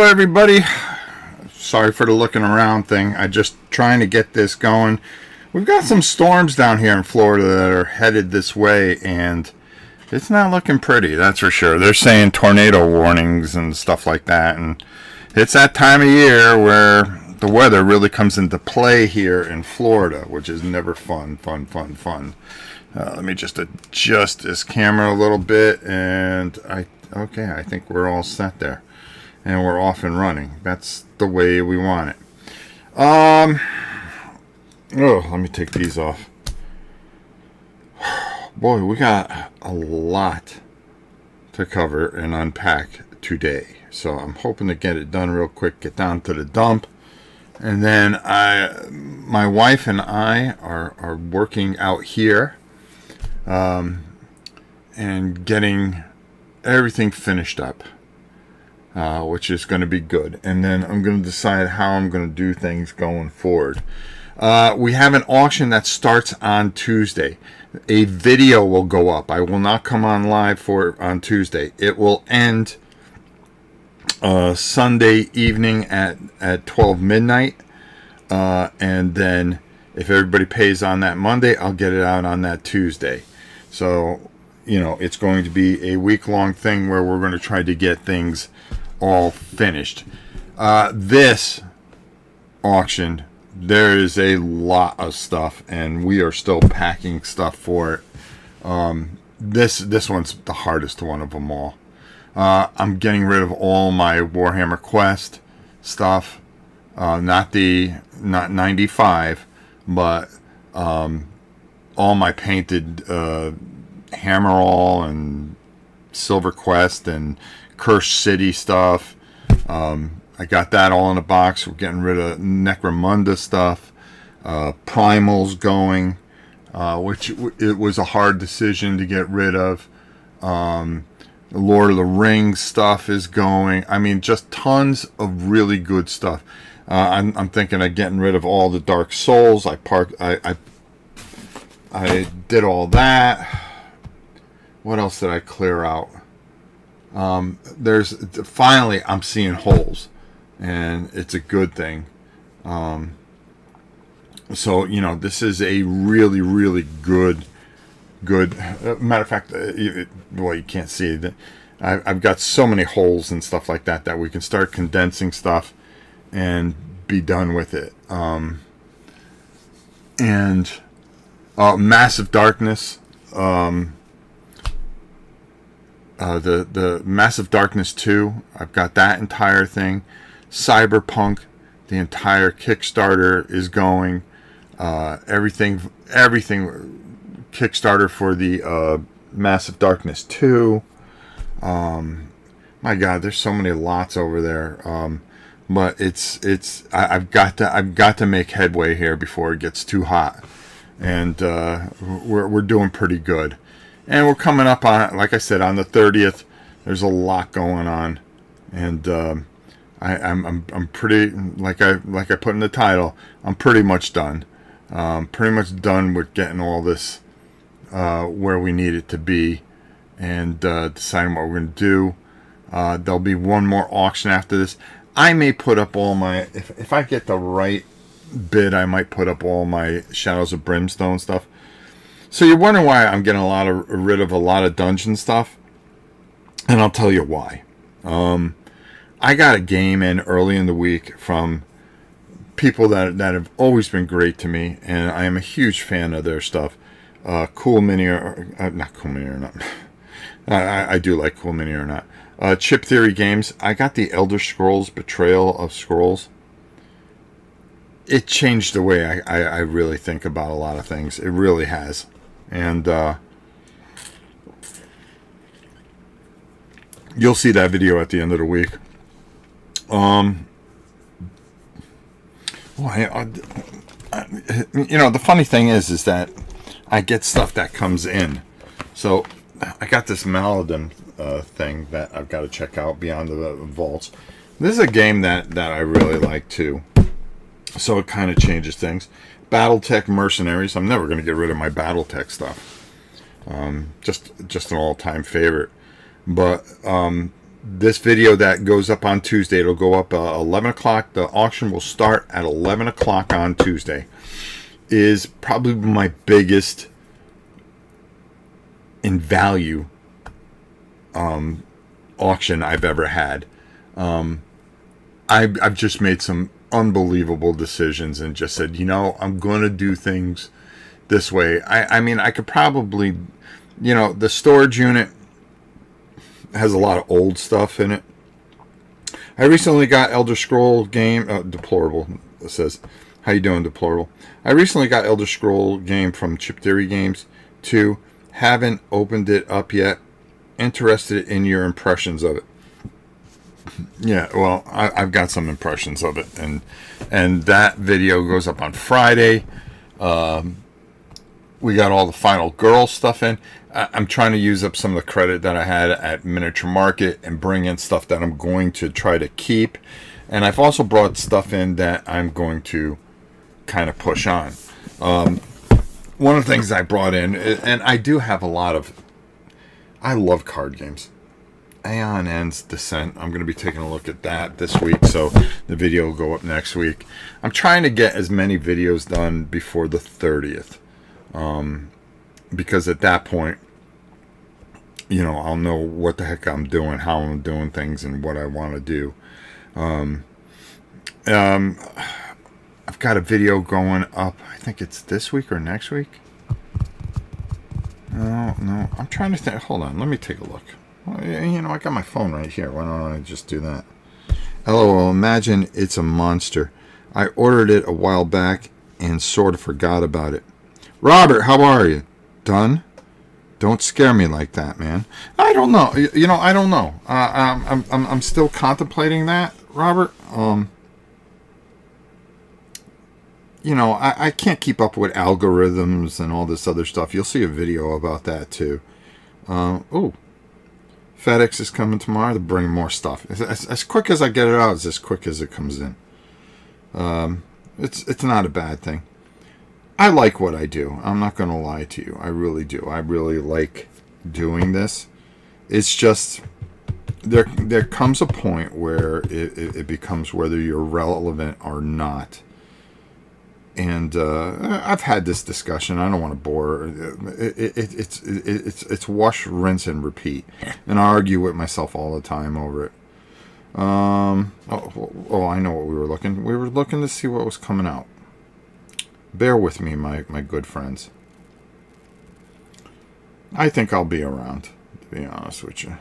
everybody. Sorry for the looking around thing. I just trying to get this going. We've got some storms down here in Florida that are headed this way, and it's not looking pretty, that's for sure. They're saying tornado warnings and stuff like that, and it's that time of year where the weather really comes into play here in Florida, which is never fun. Let me just adjust this camera a little bit, and I think we're all set there. And we're off and running. That's the way we want it. Let me take these off. Boy, we got a lot to cover and unpack today. So I'm hoping to get it done real quick, get down to the dump. And then my wife and I are working out here and getting everything finished up. Which is going to be good. And then I'm going to decide how I'm going to do things going forward. We have an auction that starts on Tuesday. A video will go up. I will not come on live for it on Tuesday. It will end Sunday evening at 12 midnight. And then if everybody pays on that Monday, I'll get it out on that Tuesday. So, it's going to be a week-long thing where we're going to try to get things all finished. This auction, there is a lot of stuff, and we are still packing stuff for it. This one's the hardest one of them all. I'm getting rid of all my Warhammer Quest stuff, not 95, but all my painted Hammerall and Silver Quest and Cursed City stuff. I got that all in a box. We're getting rid of Necromunda stuff. Primal's going, which it was a hard decision to get rid of. The Lord of the Rings stuff is going. I mean, just tons of really good stuff. I'm thinking of getting rid of all the Dark Souls. I did all that. What else did I clear out? There's finally I'm seeing holes, and it's a good thing. So this is a really good matter of fact, you can't see that I've got so many holes and stuff like that we can start condensing stuff and be done with it. And Massive Darkness, the Massive Darkness 2, I've got that entire thing. Cyberpunk, the entire Kickstarter is going. Everything Kickstarter for the Massive Darkness 2. My God, there's so many lots over there. But I've got to make headway here before it gets too hot, and we're doing pretty good. And we're coming up on, like I said, on the 30th. There's a lot going on, and I'm pretty, like I put in the title, I'm pretty much done. Pretty much done with getting all this where we need it to be, and deciding what we're going to do. There'll be one more auction after this. I may put up all my, if I get the right bid, I might put up all my Shadows of Brimstone stuff. So you're wondering why I'm getting rid of a lot of dungeon stuff, and I'll tell you why. I got a game in early in the week from people that have always been great to me, and I am a huge fan of their stuff. Cool Mini or not Cool Mini or not. I do like Cool Mini or not. Chip Theory Games. I got the Elder Scrolls Betrayal of Scrolls. It changed the way I really think about a lot of things. It really has. And you'll see that video at the end of the week. The funny thing is that I get stuff that comes in. So I got this Maladin thing that I've got to check out, Beyond the Vaults. This is a game that I really like too. So it kind of changes things. Battletech Mercenaries. I'm never going to get rid of my Battletech stuff. Just an all-time favorite. But this video that goes up on Tuesday, it'll go up 11 o'clock. The auction will start at 11 o'clock on Tuesday. Is probably my biggest in value auction I've ever had. I've just made some unbelievable decisions and just said, I'm going to do things this way. I mean, I could probably, the storage unit has a lot of old stuff in it. I recently got Elder Scroll game, Deplorable, it says, how you doing, Deplorable? I recently got Elder Scroll game from Chip Theory Games 2. Haven't opened it up yet. Interested in your impressions of it. Yeah, well, I've got some impressions of it, and that video goes up on Friday. We got all the Final Girl stuff in. I'm trying to use up some of the credit that I had at Miniature Market and bring in stuff that I'm going to try to keep. And I've also brought stuff in that I'm going to kind of push on. One of the things I brought in, and I do have a lot of, I love card games. Aeon End's Descent. I'm going to be taking a look at that this week, so the video will go up next week. I'm trying to get as many videos done before the 30th. Because at that point, I'll know what the heck I'm doing, how I'm doing things, and what I want to do. I've got a video going up. I think it's this week or next week. No. I'm trying to think. Hold on. Let me take a look. Well, I got my phone right here. Why don't I just do that? LOL, imagine it's a monster. I ordered it a while back and sort of forgot about it. Robert, how are you? Done? Don't scare me like that, man. I don't know. I don't know. I'm still contemplating that, Robert. I can't keep up with algorithms and all this other stuff. You'll see a video about that too. FedEx is coming tomorrow to bring more stuff. As quick as I get it out, it's as quick as it comes in. It's not a bad thing. I like what I do. I'm not going to lie to you. I really do. I really like doing this. It's just there comes a point where it becomes whether you're relevant or not. And I've had this discussion. I don't want to bore. It's wash, rinse, and repeat. And I argue with myself all the time over it. I know what we were looking. We were looking to see what was coming out. Bear with me, my good friends. I think I'll be around, to be honest with you.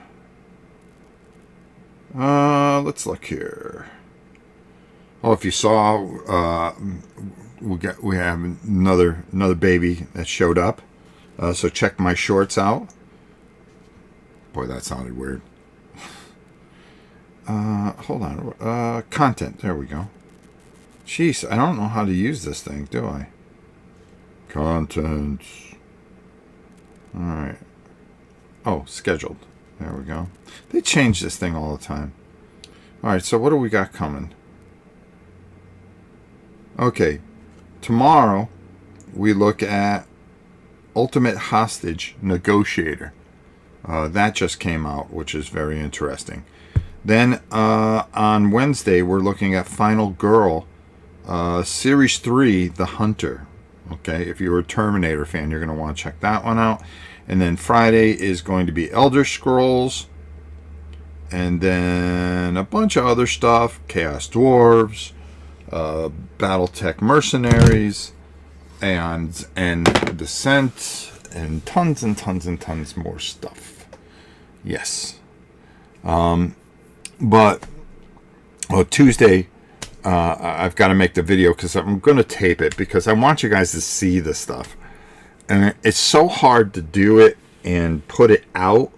Let's look here. Oh, if you saw, we have another baby that showed up. So check my shorts out. Boy, that sounded weird. Hold on. Content. There we go. Jeez, I don't know how to use this thing, do I? Content. Alright. Oh, scheduled. There we go. They change this thing all the time. Alright, so what do we got coming? Okay. Tomorrow, we look at Ultimate Hostage Negotiator. That just came out, which is very interesting. Then, on Wednesday, we're looking at Final Girl. Series 3, The Hunter. Okay, if you're a Terminator fan, you're going to want to check that one out. And then Friday is going to be Elder Scrolls. And then a bunch of other stuff. Chaos Dwarves. Battletech Mercenaries. Aeon's End Descent. And tons and tons and tons more stuff. Yes. But Tuesday... I've got to make the video because I'm going to tape it because I want you guys to see this stuff. And it's so hard to do it and put it out.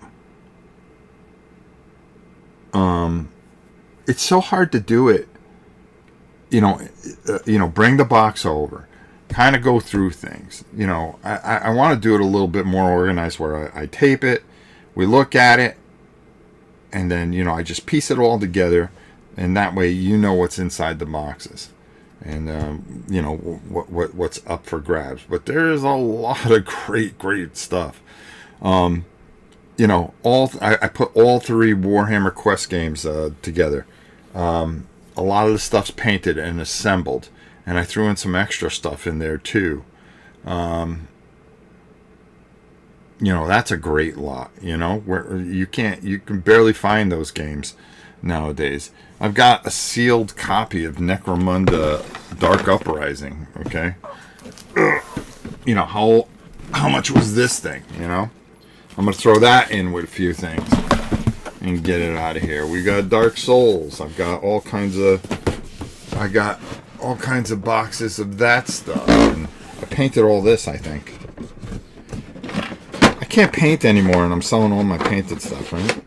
It's so hard to do it. Bring the box over, kind of go through things. I want to do it a little bit more organized where I tape it, we look at it, and then, I just piece it all together. And that way, what's inside the boxes, and what's up for grabs. But there is a lot of great stuff. I put all three Warhammer Quest games together. A lot of the stuff's painted and assembled, and I threw in some extra stuff in there too. That's a great lot. Where you can barely find those games nowadays. I've got a sealed copy of Necromunda Dark Uprising. Okay, how much was this thing? I'm gonna throw that in with a few things and get it out of here. We got Dark Souls. I got all kinds of boxes of that stuff. And I painted all this, I think. I can't paint anymore, and I'm selling all my painted stuff, right?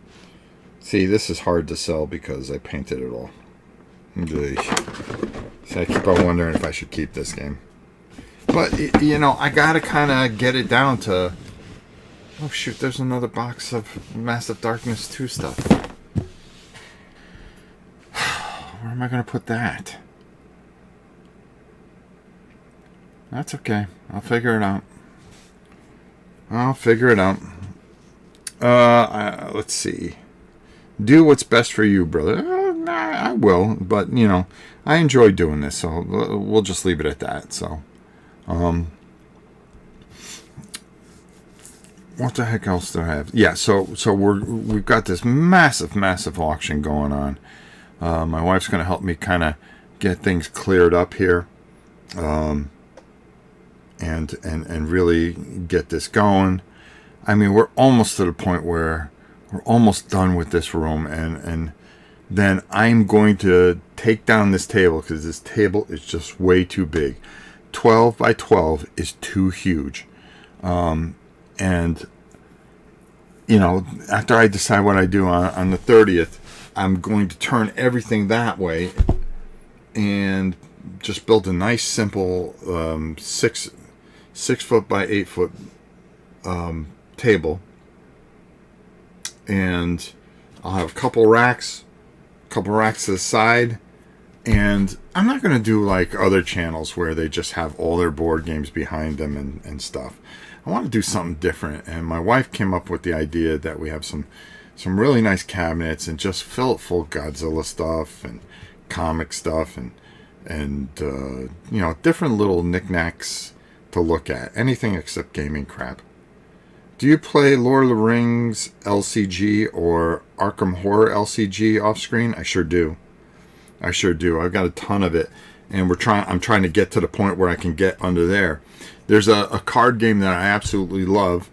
See, this is hard to sell because I painted it all. So I keep on wondering if I should keep this game. But, I gotta kind of get it down to... Oh, shoot, there's another box of Massive Darkness 2 stuff. Where am I going to put that? That's okay. I'll figure it out. Let's see. Do what's best for you, brother. I will, but, I enjoy doing this, so we'll just leave it at that. So, what the heck else do I have? Yeah, so we've got this massive auction going on. My wife's going to help me kind of get things cleared up here, and really get this going. I mean, we're almost to the point where we're almost done with this room, and then I'm going to take down this table because this table is just way too big. 12 by 12 is too huge. And, after I decide what I do on the 30th, I'm going to turn everything that way and just build a nice, simple 6 foot by 8 foot table. And I'll have a couple racks to the side. And I'm not going to do like other channels where they just have all their board games behind them and stuff. I want to do something different, and my wife came up with the idea that we have some really nice cabinets and just fill it full of Godzilla stuff and comic stuff and different little knickknacks to look at. Anything except gaming crap. Do you play Lord of the Rings LCG or Arkham Horror LCG off screen? I sure do. I've got a ton of it, and I'm trying to get to the point where I can get under there. There's a card game that I absolutely love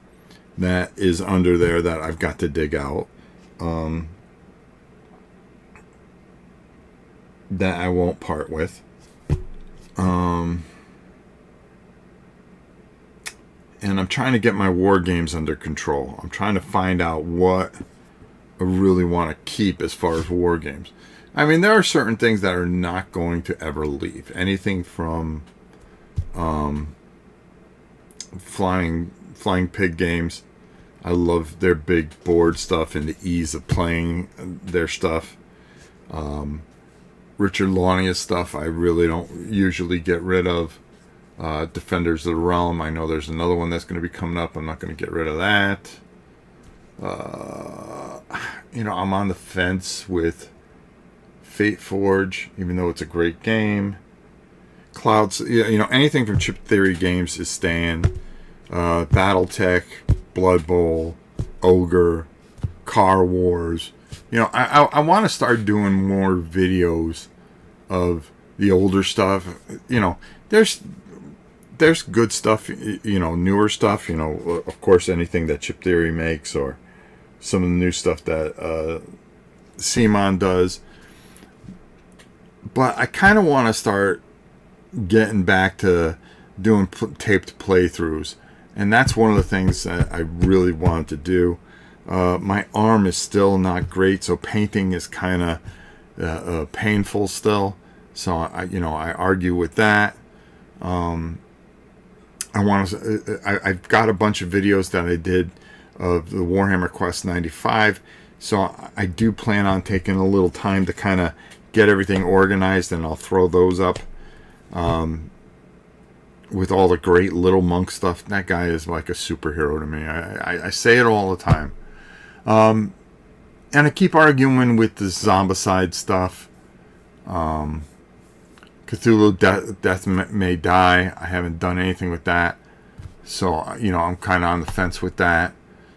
that is under there that I've got to dig out. That I won't part with. And I'm trying to get my war games under control. I'm trying to find out what I really want to keep as far as war games. I mean, there are certain things that are not going to ever leave. Anything from Flying Pig games. I love their big board stuff and the ease of playing their stuff. Richard Launia's stuff I really don't usually get rid of. Defenders of the Realm, I know there's another one that's going to be coming up. I'm not going to get rid of that. I'm on the fence with Fate Forge, even though it's a great game. Clouds, anything from Chip Theory Games is staying. Battletech, Blood Bowl, Ogre, Car Wars. I want to start doing more videos of the older stuff. There's good stuff, newer stuff, of course, anything that Chip Theory makes or some of the new stuff that Simon does. But I kind of want to start getting back to doing taped playthroughs. And that's one of the things that I really wanted to do. My arm is still not great, so painting is kind of painful still. So I argue with that. I've got a bunch of videos that I did of the Warhammer Quest 95. So I do plan on taking a little time to kind of get everything organized, and I'll throw those up. With all the great Little Monk stuff. That guy is like a superhero to me. I say it all the time. And I keep arguing with the zombicide stuff. Cthulhu Death May Die. I haven't done anything with that. So, you know, I'm kind of on the fence with that.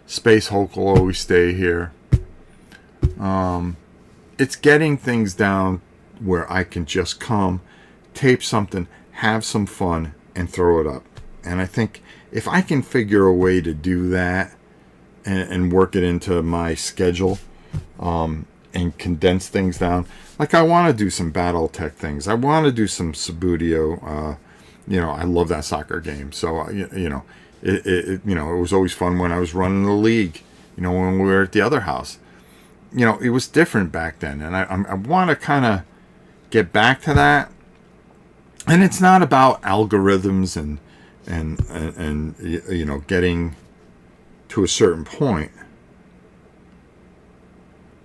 Space Hulk will always stay here. It's getting things down where I can just come, tape something, have some fun, and throw it up. And I think if I can figure a way to do that and work it into my schedule, and condense things down. Like I want to do some BattleTech things. I want to do some Subbuteo. You know, I love that soccer game. So it was always fun when I was running the league. You know, when we were at the other house. You know, it was different back then, and I want to kind of get back to that. And it's not about algorithms and you know, getting to a certain point.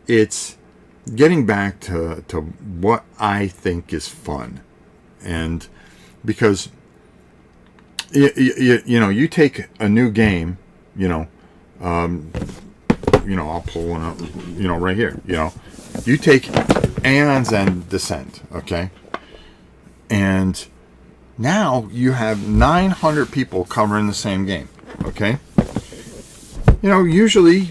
It's getting back to what I think is fun. And because you know, you take a new game, you know, I'll pull one up, you know, right here, you know, you take Aeon's End Descent, okay, and now you have 900 people covering the same game, okay. You know, usually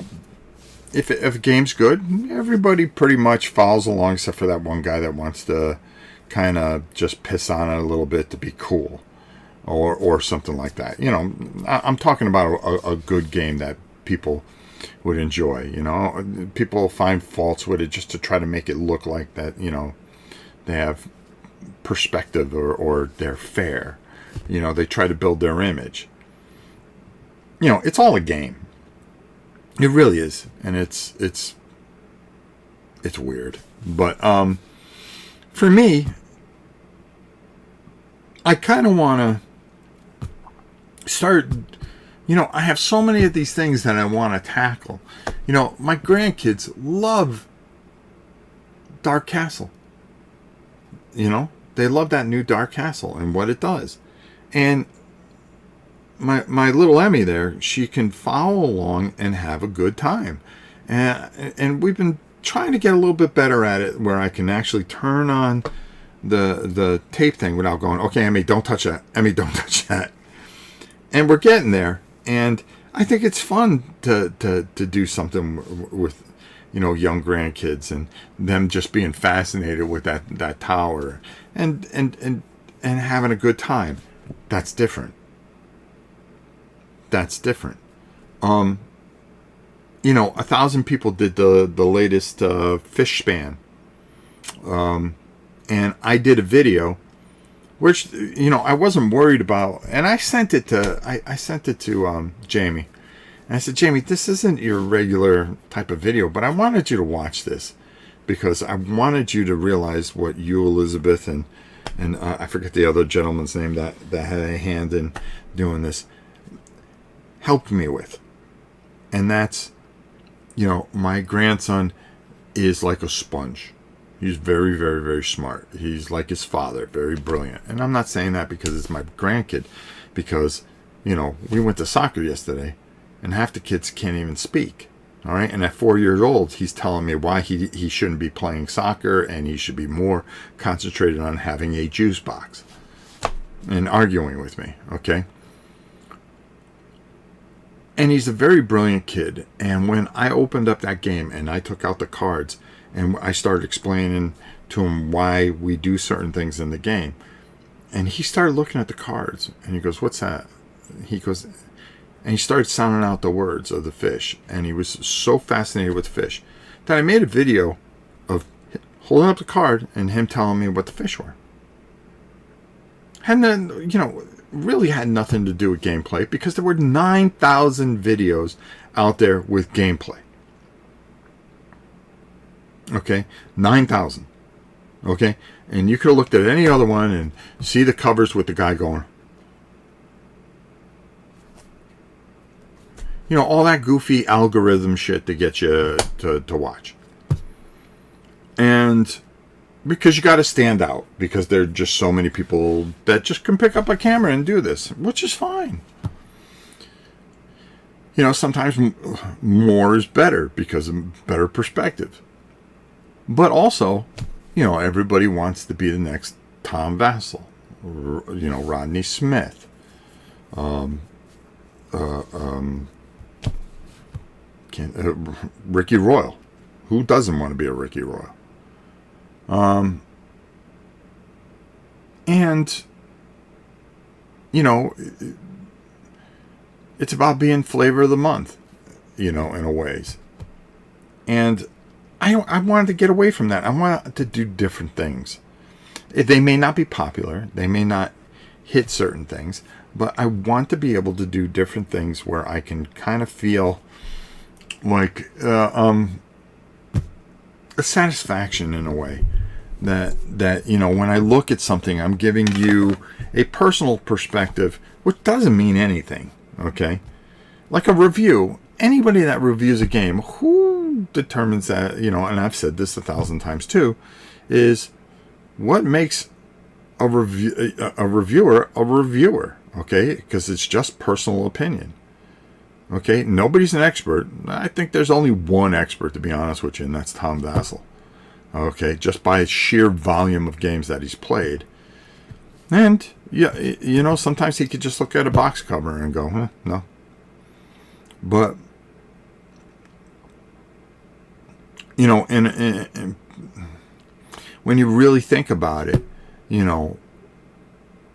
if a game's good, everybody pretty much follows along except for that one guy that wants to kind of just piss on it a little bit to be cool or something like that. You know, I'm talking about a good game that people would enjoy. You know, people find faults with it just to try to make it look like that, you know, they have perspective or they're fair. You know, they try to build their image. You know, it's all a game. It really is, and it's weird. But for me, I kind of want to start. You know, I have so many of these things that I want to tackle. You know, my grandkids love Dark Castle. You know, they love that new Dark Castle and what it does, and my little Emmy there, she can follow along and have a good time. And we've been trying to get a little bit better at it where I can actually turn on the tape thing without going, okay, Emmy, don't touch that. Emmy, don't touch that. And we're getting there. And I think it's fun to do something with, you know, young grandkids and them just being fascinated with that tower and having a good time. That's different. That's different. You know, 1,000 people did the latest fish span. And I did a video, which, you know, I wasn't worried about. And I sent it to Jamie. And I said, Jamie, this isn't your regular type of video, but I wanted you to watch this because I wanted you to realize what you, Elizabeth, and I forget the other gentleman's name that had a hand in doing this, helped me with. And that's, you know, my grandson is like a sponge. He's very, very, very smart. He's like his father, very brilliant. And I'm not saying that because it's my grandkid, because, you know, we went to soccer yesterday and half the kids can't even speak. All right. And at 4 years old, he's telling me why he shouldn't be playing soccer and he should be more concentrated on having a juice box and arguing with me. Okay. And he's a very brilliant kid. And when I opened up that game and I took out the cards and I started explaining to him why we do certain things in the game, and he started looking at the cards and he goes, "What's that?" He goes, and he started sounding out the words of the fish. And he was so fascinated with the fish that I made a video of holding up the card and him telling me what the fish were. And then, you know, really had nothing to do with gameplay because there were 9,000 videos out there with gameplay. Okay, 9,000. Okay, and you could have looked at any other one and see the covers with the guy going, you know, all that goofy algorithm shit to get you to watch. And because you got to stand out, because there are just so many people that just can pick up a camera and do this, which is fine. sometimes more is better because of better perspective. But also, everybody wants to be the next Tom Vassell, Rodney Smith, Ricky Royal. Who doesn't want to be a Ricky Royal? And, it's about being flavor of the month, in a ways. And I wanted to get away from that. I wanted to do different things. They may not be popular. They may not hit certain things. But I want to be able to do different things where I can kind of feel like a satisfaction in a way. That when I look at something, I'm giving you a personal perspective, which doesn't mean anything. Okay? Like a review. Anybody that reviews a game, who determines that, and I've said this 1,000 times too, is what makes a reviewer a reviewer, okay? Because it's just personal opinion. Okay? Nobody's an expert. I think there's only one expert, to be honest with you, and that's Tom Vassell. Okay? Just by sheer volume of games that he's played. And, yeah, sometimes he could just look at a box cover and go, no. But, and when you really think about it, now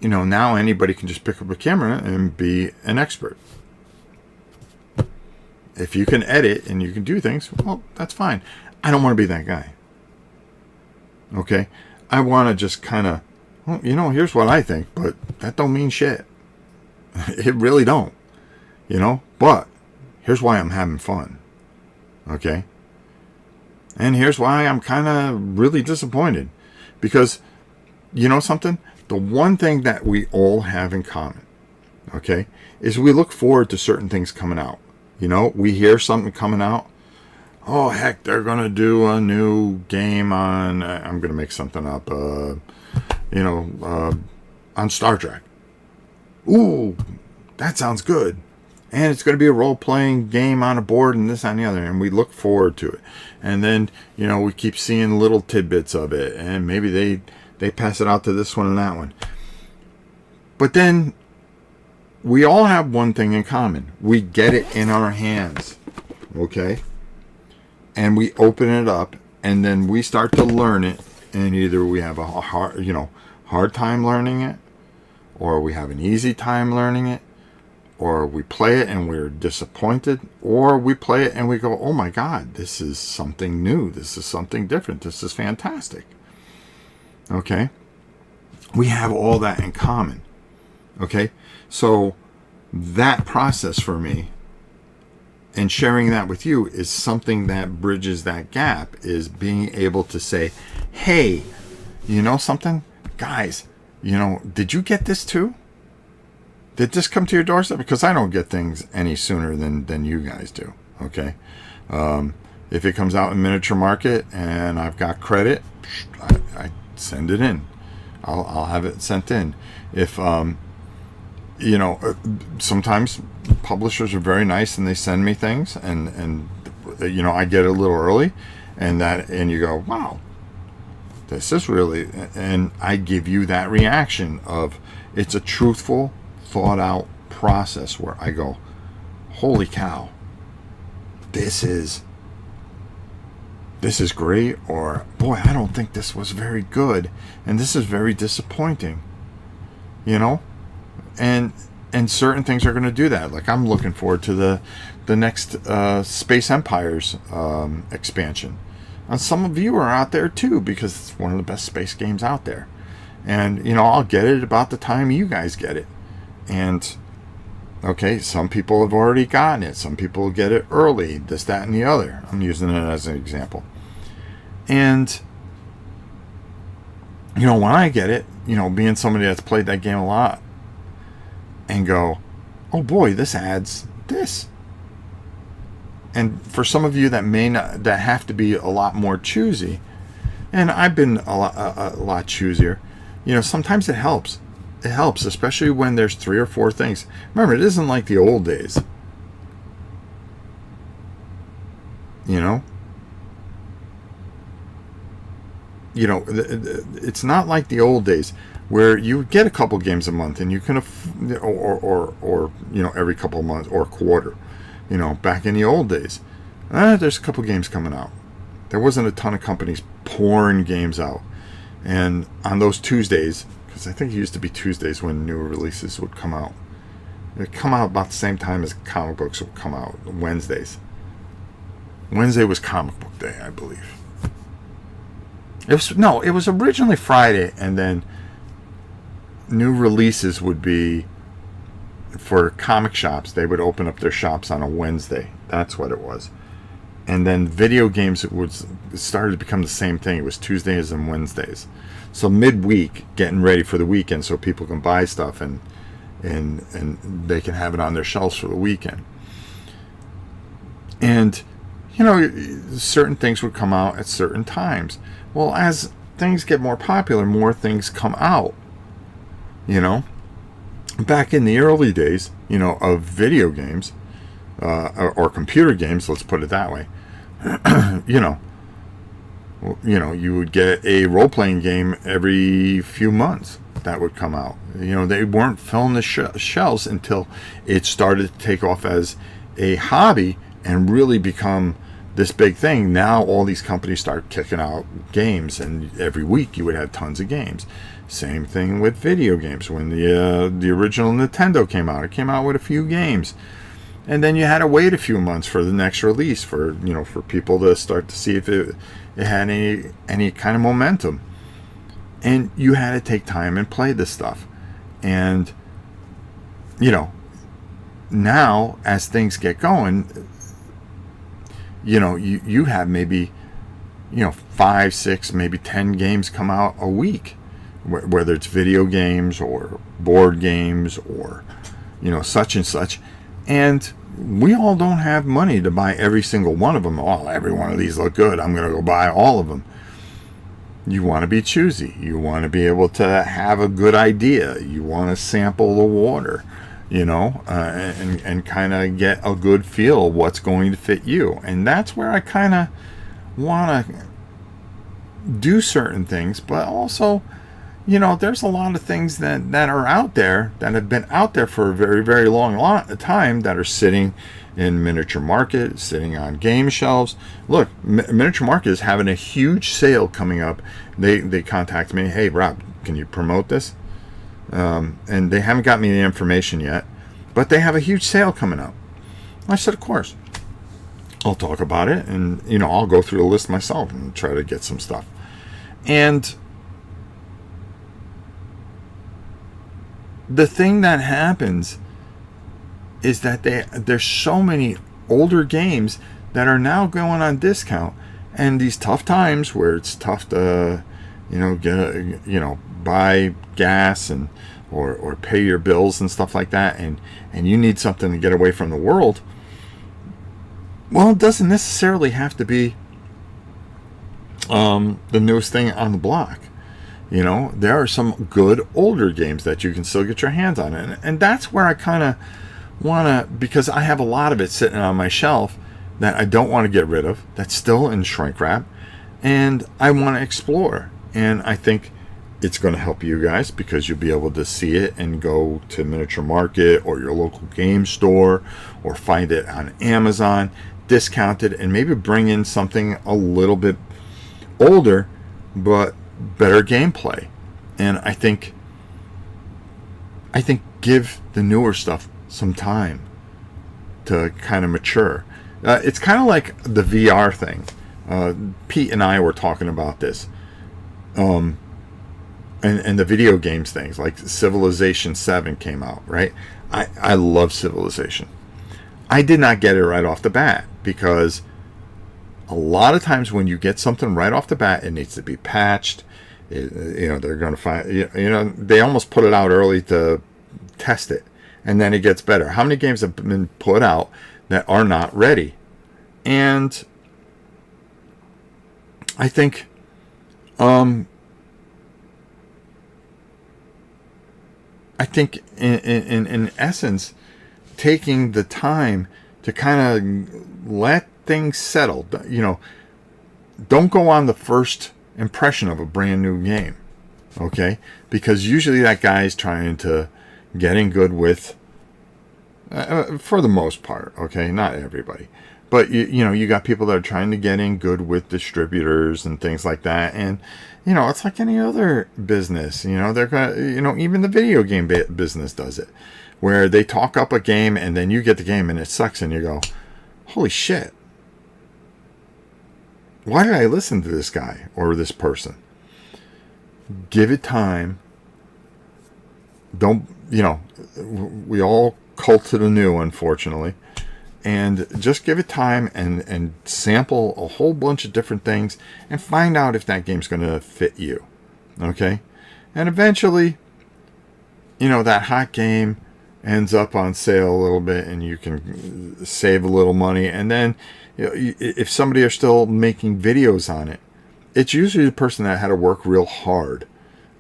anybody can just pick up a camera and be an expert. If you can edit and you can do things, well, that's fine. I don't want to be that guy. Okay? I want to just kind of, here's what I think, but that don't mean shit. It really don't. But here's why I'm having fun. Okay? And here's why I'm kind of really disappointed. Because, something? The one thing that we all have in common, okay, is we look forward to certain things coming out. We hear something coming out. Oh, heck, they're going to do a new game on, I'm going to make something up, on Star Trek. Ooh, that sounds good. And it's going to be a role-playing game on a board and this and the other. And we look forward to it. And then, we keep seeing little tidbits of it. And maybe they pass it out to this one and that one. But then we all have one thing in common. We get it in our hands. Okay? And we open it up. And then we start to learn it. And either we have a hard time learning it. Or we have an easy time learning it. Or we play it and we're disappointed, or we play it and we go, oh my God, this is something new. This is something different. This is fantastic. Okay? We have all that in common. Okay? So that process for me and sharing that with you is something that bridges that gap, is being able to say, hey, you know something? Guys, did you get this too? Did this come to your doorstep? Because I don't get things any sooner than you guys do. Okay, if it comes out in miniature market and I've got credit, I send it in. I'll have it sent in. If sometimes publishers are very nice and they send me things and I get it a little early, and you go, wow, this is really, and I give you that reaction of, it's a truthful, thought out process where I go, holy cow, this is great, or boy, I don't think this was very good, and this is very disappointing, and certain things are going to do that. Like, I'm looking forward to the next Space Empires expansion, and some of you are out there too, because it's one of the best space games out there, and I'll get it about the time you guys get it. And, okay, some people have already gotten it. Some people get it early, this, that, and the other. I'm using it as an example. And, when I get it, being somebody that's played that game a lot, and go, oh boy, this adds this. And for some of you that that have to be a lot more choosy, and I've been a lot choosier, sometimes it helps. It helps, especially when there's 3 or 4 things. Remember, it isn't like the old days. You know, it's not like the old days where you would get a couple games a month and you can, or every couple of months or quarter. Back in the old days, there's a couple games coming out. There wasn't a ton of companies pouring games out. And on those Tuesdays, because I think it used to be Tuesdays when new releases would come out. It'd come out about the same time as comic books would come out, Wednesdays. Wednesday was comic book day, I believe. It was originally Friday, and then new releases would be for comic shops. They would open up their shops on a Wednesday. That's what it was. And then video games, it started to become the same thing. It was Tuesdays and Wednesdays. So midweek, getting ready for the weekend so people can buy stuff and they can have it on their shelves for the weekend. And, certain things would come out at certain times. Well, as things get more popular, more things come out. Back in the early days, of video games, or computer games, let's put it that way. You would get a role-playing game every few months that would come out. They weren't filling the shelves until it started to take off as a hobby and really become this big thing. Now all these companies start kicking out games, and every week you would have tons of games. Same thing with video games. When the original Nintendo came out, it came out with a few games. And then you had to wait a few months for the next release for people to start to see if it had any kind of momentum. And you had to take time and play this stuff. And now as things get going, you have maybe 5, 6, maybe 10 games come out a week, whether it's video games or board games or such and such. And we all don't have money to buy every single one of them. Oh, every one of these look good, I'm going to go buy all of them. You want to be choosy. You want to be able to have a good idea. You want to sample the water, and kind of get a good feel of what's going to fit you. And that's where I kind of want to do certain things, but also, there's a lot of things that are out there that have been out there for a very, very long time that are sitting in Miniature Market, sitting on game shelves. Look, Miniature Market is having a huge sale coming up. They contact me, hey, Rob, can you promote this? And they haven't got me the information yet, but they have a huge sale coming up. I said, of course. I'll talk about it, and I'll go through the list myself and try to get some stuff. And the thing that happens is that there's so many older games that are now going on discount, and these tough times where it's tough to buy gas and or pay your bills and stuff like that, and you need something to get away from the world. Well, it doesn't necessarily have to be the newest thing on the block. There are some good older games that you can still get your hands on. And that's where I kind of want to, because I have a lot of it sitting on my shelf that I don't want to get rid of, that's still in shrink wrap, and I want to explore. And I think it's going to help you guys because you'll be able to see it and go to Miniature Market or your local game store or find it on Amazon, discounted, and maybe bring in something a little bit older, but better gameplay. And I think give the newer stuff some time to kind of mature. It's kind of like the VR thing. Pete and I were talking about this, and the video games things, like Civilization 7 came out, right? I love Civilization. I did not get it right off the bat because a lot of times when you get something right off the bat, it needs to be patched. They're going to find, they almost put it out early to test it, and then it gets better. How many games have been put out that are not ready? And I think, in essence, taking the time to kind of let things settled. Don't go on the first impression of a brand new game, okay? Because usually that guy's trying to get in good with, for the most part, okay? Not everybody. But, you got people that are trying to get in good with distributors and things like that. And, it's like any other business. They're going to, even the video game business does it. Where they talk up a game and then you get the game and it sucks and you go, holy shit. Why did I listen to this guy or this person? Give it time. Don't, we all cult to the new, unfortunately. And just give it time and sample a whole bunch of different things and find out if that game's going to fit you. Okay? And eventually, that hot game ends up on sale a little bit and you can save a little money. And then if somebody are still making videos on it, it's usually the person that had to work real hard,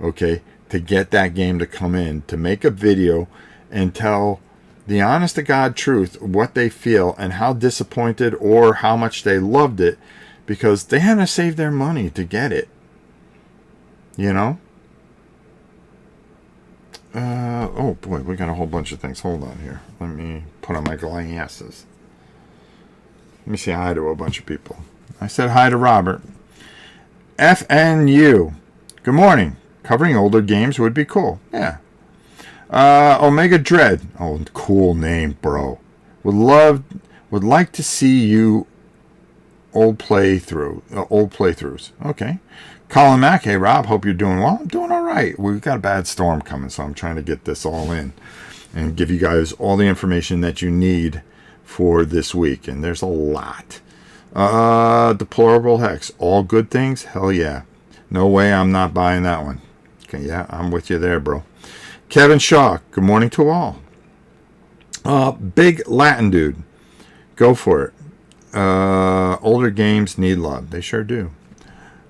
okay, to get that game to come in, to make a video and tell the honest to God truth, what they feel and how disappointed or how much they loved it, because they had to save their money to get it. Oh boy, we got a whole bunch of things. Hold on here. Let me put on my glasses. Let me say hi to a bunch of people. I said hi to Robert. FNU. Good morning. Covering older games would be cool. Yeah. Omega Dread. Oh, cool name, bro. Would like to see you old playthroughs. Okay. Colin Mack. Hey, Rob. Hope you're doing well. I'm doing all right. We've got a bad storm coming, so I'm trying to get this all in and give you guys all the information that you need for this week. And there's a lot. Deplorable Hex. All good things? Hell yeah. No way I'm not buying that one. Okay, yeah, I'm with you there, bro. Kevin Shaw, good morning to all. Big Latin dude, go for it. Older games need love. They sure do.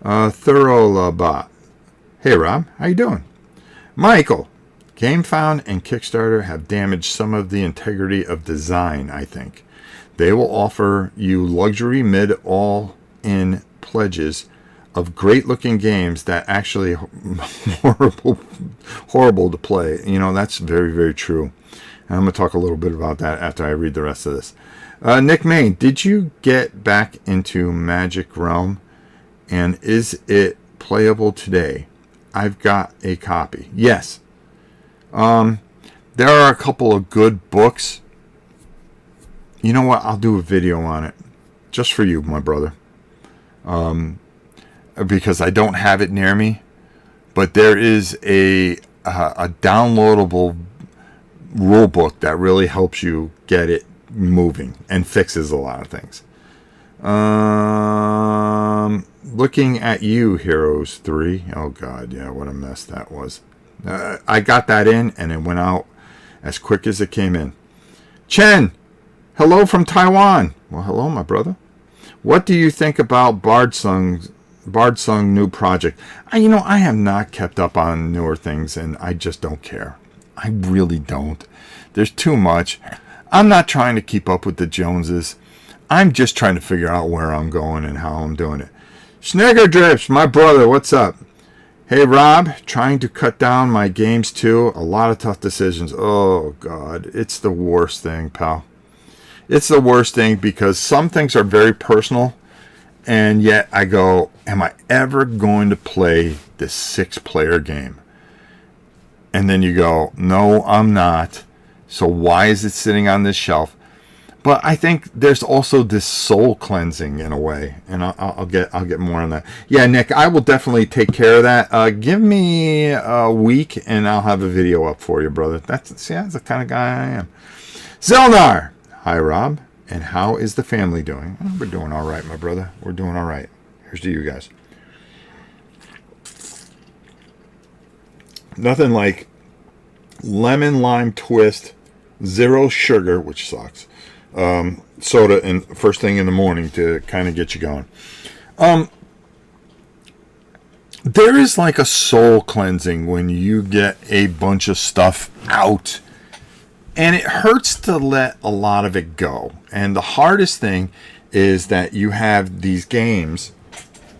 Thorolabot, hey Rob, how you doing? Michael, GameFound and Kickstarter have damaged some of the integrity of design, I think. They will offer you luxury mid all-in pledges of great-looking games that actually horrible to play. That's very, very true. And I'm going to talk a little bit about that after I read the rest of this. Nick Main, did you get back into Magic Realm? And is it playable today? I've got a copy. Yes. There are a couple of good books. You know what? I'll do a video on it. Just for you, my brother. Because I don't have it near me, but there is a downloadable rule book that really helps you get it moving and fixes a lot of things. Looking at you, Heroes 3. Oh God, yeah, what a mess that was. I got that in and it went out as quick as it came in. Chen, hello from Taiwan. Well, hello, my brother. What do you think about Bard Sung's new project? I have not kept up on newer things and I just don't care. I really don't. There's too much. I'm not trying to keep up with the Joneses. I'm just trying to figure out where I'm going and how I'm doing it. Snickerdrips, my brother, what's up? Hey Rob, trying to cut down my games too. A lot of tough decisions. Oh God, it's the worst thing, pal. It's the worst thing because some things are very personal. And yet I go, am I ever going to play this 6-player game? And then you go, no, I'm not. So why is it sitting on this shelf? But I think there's also this soul cleansing in a way, and I'll get more on that. Yeah, Nick, I will definitely take care of that. Give me a week, and I'll have a video up for you, brother. That's the kind of guy I am. Zelnar, hi Rob, and how is the family doing? Oh, we're doing all right, my brother. We're doing all right. Here's to you guys. Nothing like lemon lime twist, 0 sugar, which sucks. Soda and first thing in the morning to kind of get you going. There is like a soul cleansing when you get a bunch of stuff out, and it hurts to let a lot of it go. And the hardest thing is that you have these games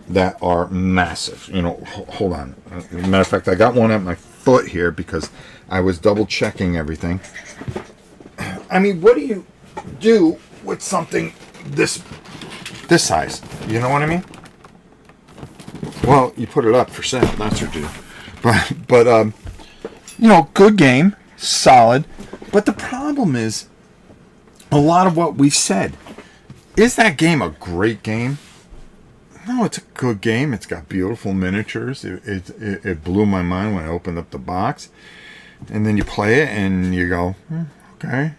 that are massive. You know, hold on. As a matter of fact, I got one at my foot here because I was double checking everything. I mean, what do you do with something this size? You know what I mean? Well, you put it up for sale. That's what you do. But you know, good game, solid. But the problem is, a lot of what we've said. Is that game a great game? No, it's a good game. It's got beautiful miniatures. It blew my mind when I opened up the box. And then you play it and you go, okay.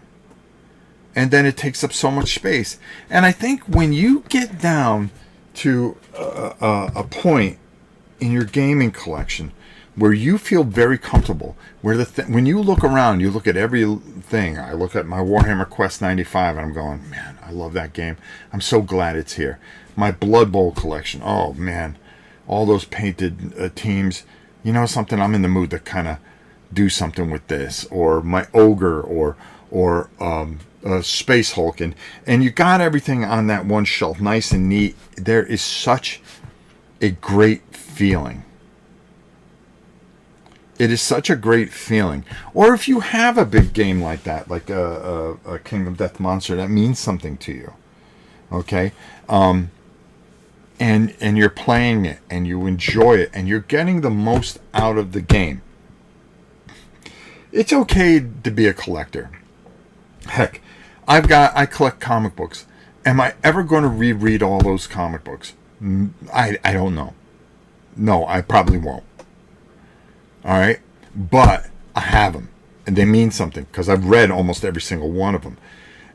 And then it takes up so much space. And I think when you get down to a point in your gaming collection where you feel very comfortable, where when you look around, you look at everything. I look at my Warhammer Quest 95 and I'm going, man, I love that game. I'm so glad it's here. My Blood Bowl collection, oh man, all those painted teams. You know something, I'm in the mood to kind of do something with this. Or my Ogre, or Space Hulk, and you got everything on that one shelf, nice and neat. There is such a great feeling. It is such a great feeling. Or if you have a big game like that, like a Kingdom Death Monster, that means something to you. Okay? And you're playing it, and you enjoy it, and you're getting the most out of the game. It's okay to be a collector. Heck, I collect comic books. Am I ever going to reread all those comic books? I don't know. No, I probably won't. All right? But I have them. And they mean something because I've read almost every single one of them.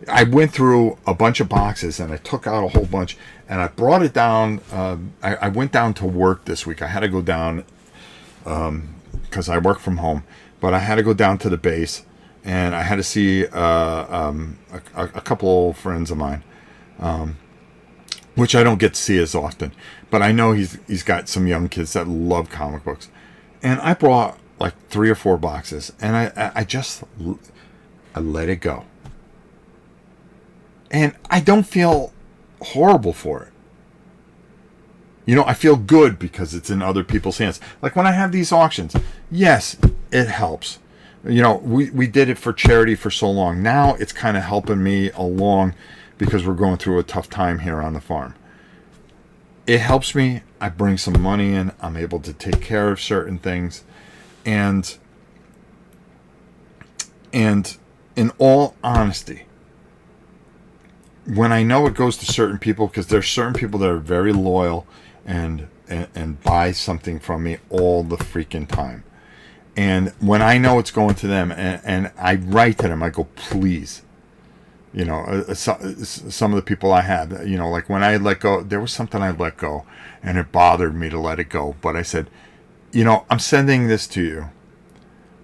I went through a bunch of boxes and I took out a whole bunch and I brought it down. I went down to work this week. I had to go down because I work from home. But I had to go down to the base and I had to see a couple old friends of mine, which I don't get to see as often. But I know he's got some young kids that love comic books. And I brought like 3 or 4 boxes and I let it go. And I don't feel horrible for it. You know, I feel good because it's in other people's hands. Like when I have these auctions, yes, it helps. You know, we did it for charity for so long. Now it's kind of helping me along because we're going through a tough time here on the farm. It helps me. I bring some money in. I'm able to take care of certain things. And in all honesty, when I know it goes to certain people, because there's certain people that are very loyal and buy something from me all the freaking time. And when I know it's going to them, and I write to them, I go, please. You know, some of the people I have, you know, like when I let go, there was something I let go, and it bothered me to let it go. But I said, you know, I'm sending this to you.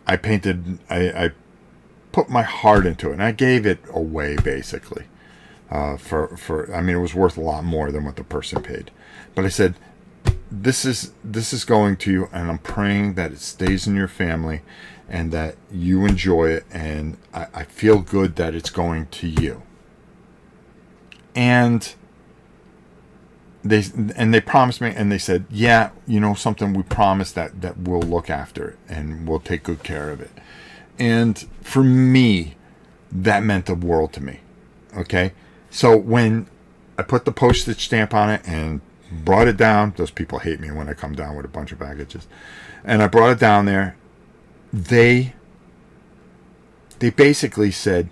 I put my heart into it, and I gave it away, basically. I mean, it was worth a lot more than what the person paid. But I said, this is going to you, and I'm praying that it stays in your family and that you enjoy it, and I feel good that it's going to you. And they promised me, and they said, yeah, you know something, we promise that we'll look after it and we'll take good care of it. And for me, that meant the world to me. Okay? So when I put the postage stamp on it and brought it down, those people hate me when I come down with a bunch of packages, and I brought it down there, they basically said,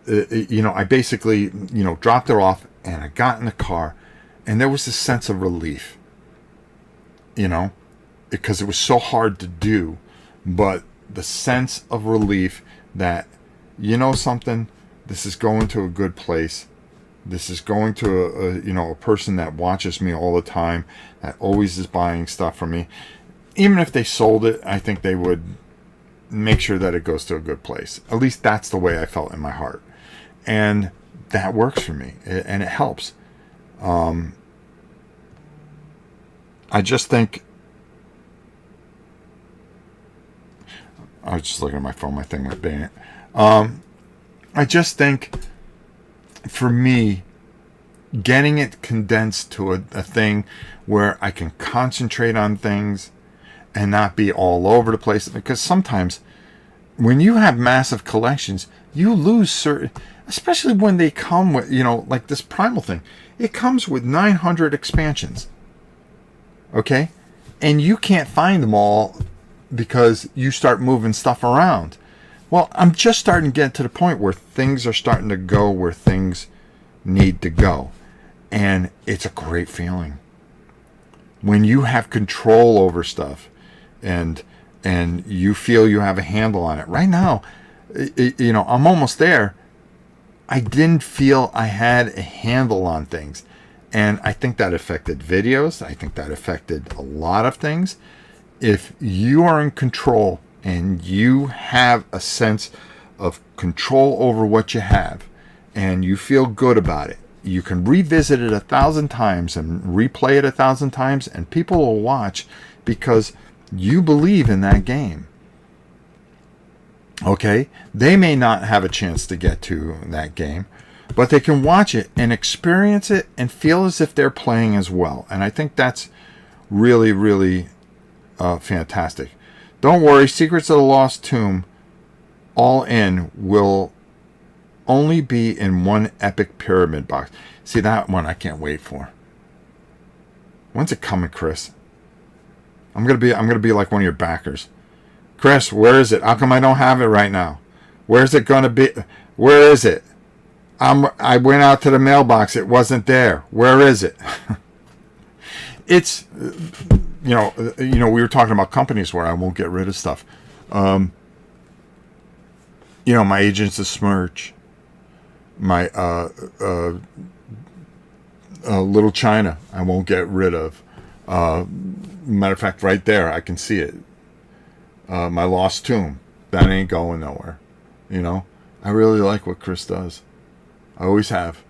you know, I basically, you know, dropped it off, and I got in the car, and there was this sense of relief, you know, because it was so hard to do, but the sense of relief that, you know something, this is going to a good place. This is going to a person that watches me all the time, that always is buying stuff from me. Even if they sold it, I think they would make sure that it goes to a good place. At least that's the way I felt in my heart. And that works for me, and it helps. I just think, I was just looking at my phone, my thing went bang. I just think, for me, getting it condensed to a thing where I can concentrate on things and not be all over the place. Because sometimes when you have massive collections, you lose certain, especially when they come with, like this Primal thing. It comes with 900 expansions. Okay? And you can't find them all because you start moving stuff around. Well, I'm just starting to get to the point where things are starting to go where things need to go. And it's a great feeling. When you have control over stuff and you feel you have a handle on it. Right now, I'm almost there. I didn't feel I had a handle on things. And I think that affected videos. I think that affected a lot of things. If you are in control and you have a sense of control over what you have and you feel good about it, you can revisit it 1,000 times and replay it 1,000 times, and people will watch because you believe in that game. Okay? They may not have a chance to get to that game, but they can watch it and experience it and feel as if they're playing as well. And I think that's really, really fantastic. Don't worry, Secrets of the Lost Tomb All In will only be in one epic pyramid box. See, that one I can't wait for. When's it coming, Chris? I'm gonna be like one of your backers. Chris, where is it? How come I don't have it right now? Where's it gonna be? Where is it? I went out to the mailbox. It wasn't there. Where is it? It's, we were talking about companies where I won't get rid of stuff. My Agents of Smirch, my Little China, I won't get rid of. Matter of fact, right there, I can see it. My Lost Tomb, that ain't going nowhere. I really like what Chris does. I always have.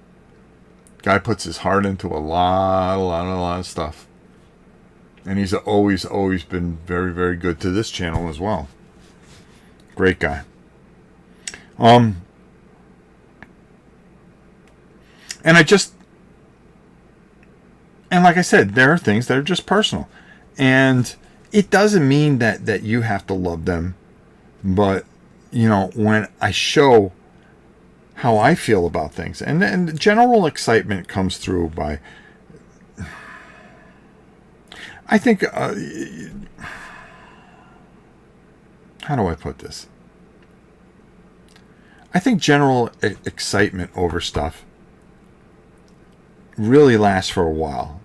Guy puts his heart into a lot of stuff. And he's always been very, very good to this channel as well. Great guy. And like I said, there are things that are just personal. And it doesn't mean that you have to love them. But, when I show how I feel about things, and the general excitement comes through by, I think, how do I put this? I think general excitement over stuff really lasts for a while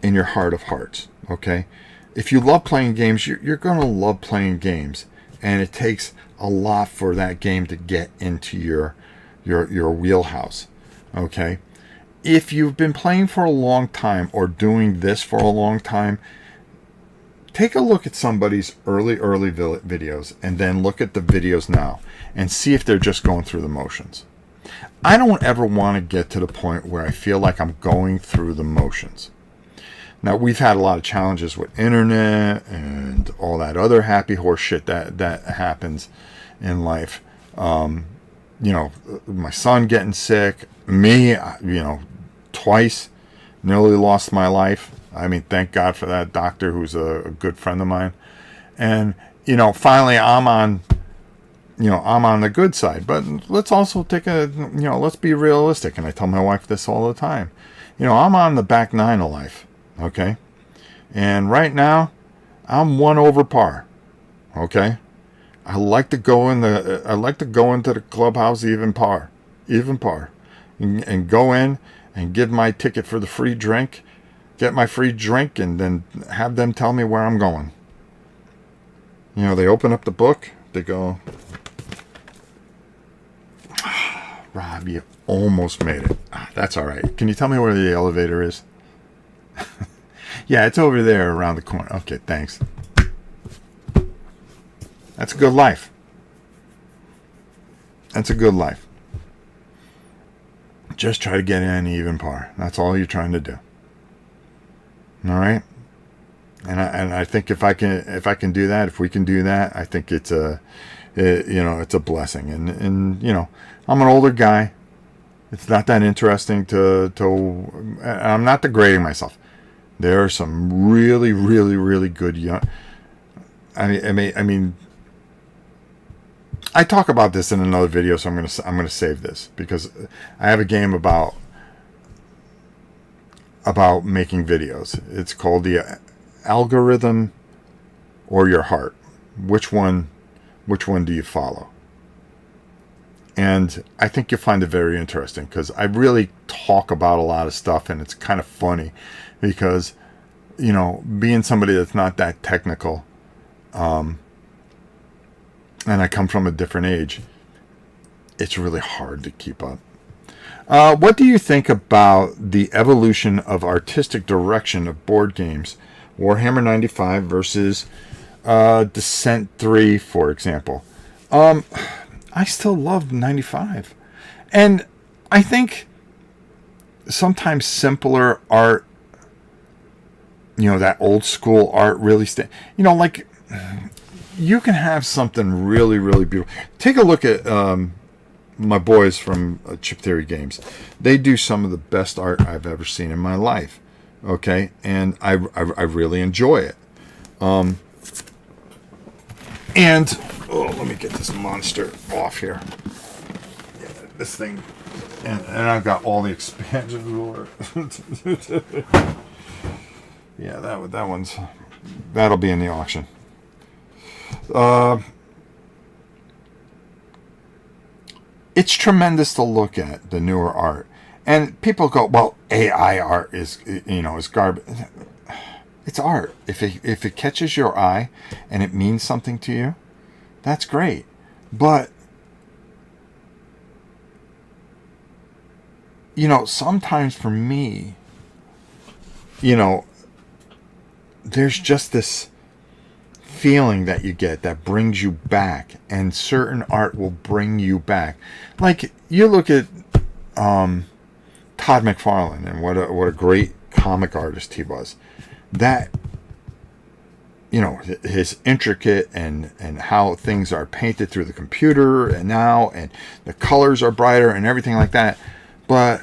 in your heart of hearts, okay? If you love playing games, you're going to love playing games, and it takes a lot for that game to get into your wheelhouse, okay? If you've been playing for a long time or doing this for a long time, take a look at somebody's early videos and then look at the videos now and see if they're just going through the motions. I don't ever want to get to the point where I feel like I'm going through the motions. Now, we've had a lot of challenges with internet and all that other happy horse shit that happens in life. My son getting sick, me, twice, nearly lost my life. I mean, thank God for that doctor who's a good friend of mine. And, finally I'm on the good side. But let's also let's be realistic. And I tell my wife this all the time. I'm on the back nine of life. Okay? And right now, I'm 1 over par. Okay? I like to go into the clubhouse even par. And go in and give my ticket for the free drink, get my free drink, and then have them tell me where I'm going. They open up the book, they go, Rob, you almost made it. That's all right. Can you tell me where the elevator is? Yeah, it's over there around the corner. Okay, thanks. That's a good life. That's a good life. Just try to get in even par. That's all you're trying to do. All right? And I think if I can do that, if we can do that, I think it's a blessing. And I'm an older guy. It's not that interesting to. I'm not degrading myself. There are some really, really, really good young. I mean, I talk about this in another video, so I'm gonna save this because I have a game about making videos. It's called the algorithm or your heart. Which one do you follow? And I think you'll find it very interesting because I really talk about a lot of stuff, and it's kind of funny because, you know, being somebody that's not that technical, and I come from a different age, it's really hard to keep up. What do you think about the evolution of artistic direction of board games? Warhammer 95 versus Descent 3, for example. I still love 95. And I think sometimes simpler art, you know, that old school art really you know, like, you can have something really, really beautiful. Take a look at my boys from Chip Theory Games. They do some of the best art I've ever seen in my life. Okay, and I really enjoy it. And let me get this monster off here. Yeah, this thing, and I've got all the expansions. Yeah, that'll be in the auction. It's tremendous to look at the newer art, and people go, "Well, AI art is garbage." It's art. If it catches your eye and it means something to you, that's great. But you know, sometimes for me, you know, there's just this feeling that you get that brings you back, and certain art will bring you back. Like, you look at Todd McFarlane, and what a great comic artist he was. That, you know, his intricate and how things are painted through the computer and the colors are brighter and everything like that. But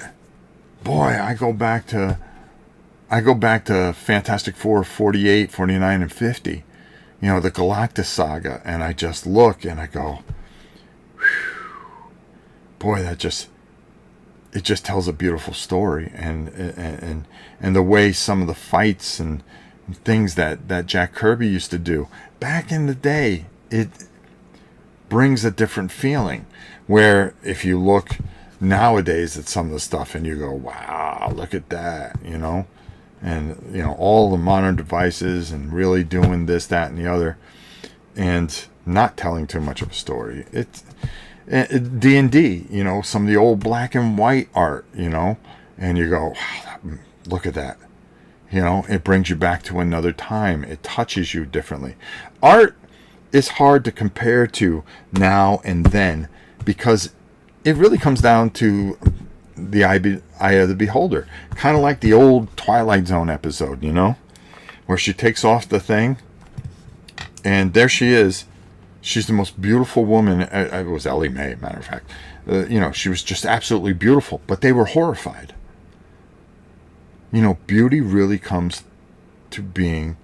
boy, I go back to Fantastic Four 48, 49, and 50. You know, the Galactus saga, and I just look and I go, whew, boy, it just tells a beautiful story, and the way some of the fights and things that Jack Kirby used to do back in the day, it brings a different feeling. Where if you look nowadays at some of the stuff and you go, wow, look at that, you know. And, you know, all the modern devices and really doing this, that, and the other, and not telling too much of a story. It's D&D, you know, some of the old black and white art, you know, and you go, wow, look at that. You know, it brings you back to another time. It touches you differently. Art is hard to compare to now and then because it really comes down to the eye of the beholder, kind of like the old Twilight Zone episode, you know, where she takes off the thing and there she is. She's the most beautiful woman. It was Ellie Mae, matter of fact. You know, she was just absolutely beautiful, but they were horrified. You know, beauty really comes to being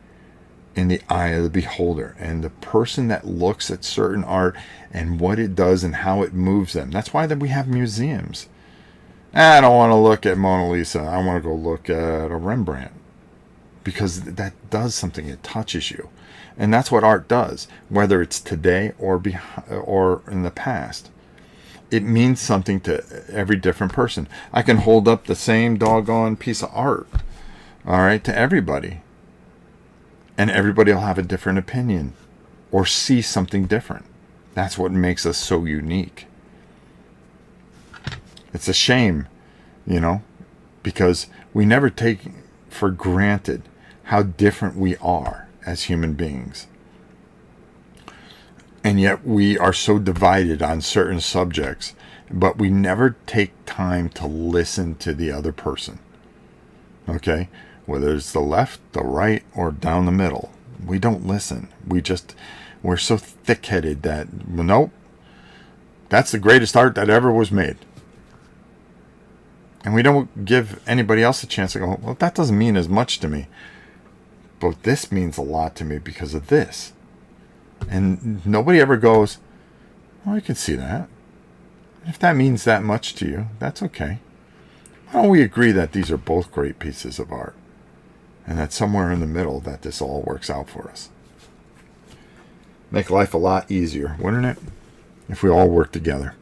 in the eye of the beholder, and the person that looks at certain art and what it does and how it moves them. That's why we have museums. I don't want to look at Mona Lisa. I want to go look at a Rembrandt. Because that does something. It touches you. And that's what art does. Whether it's today or in the past. It means something to every different person. I can hold up the same doggone piece of art. Alright, to everybody. And everybody will have a different opinion. Or see something different. That's what makes us so unique. It's a shame, you know, because we never take for granted how different we are as human beings. And yet we are so divided on certain subjects, but we never take time to listen to the other person. Okay? Whether it's the left, the right, or down the middle. We don't listen. We're so thick-headed that, well, nope, that's the greatest art that ever was made. And we don't give anybody else a chance to go, well, that doesn't mean as much to me. But this means a lot to me because of this. And nobody ever goes, well, I can see that. If that means that much to you, that's okay. Why don't we agree that these are both great pieces of art? And that somewhere in the middle that this all works out for us. Make life a lot easier, wouldn't it? If we all work together.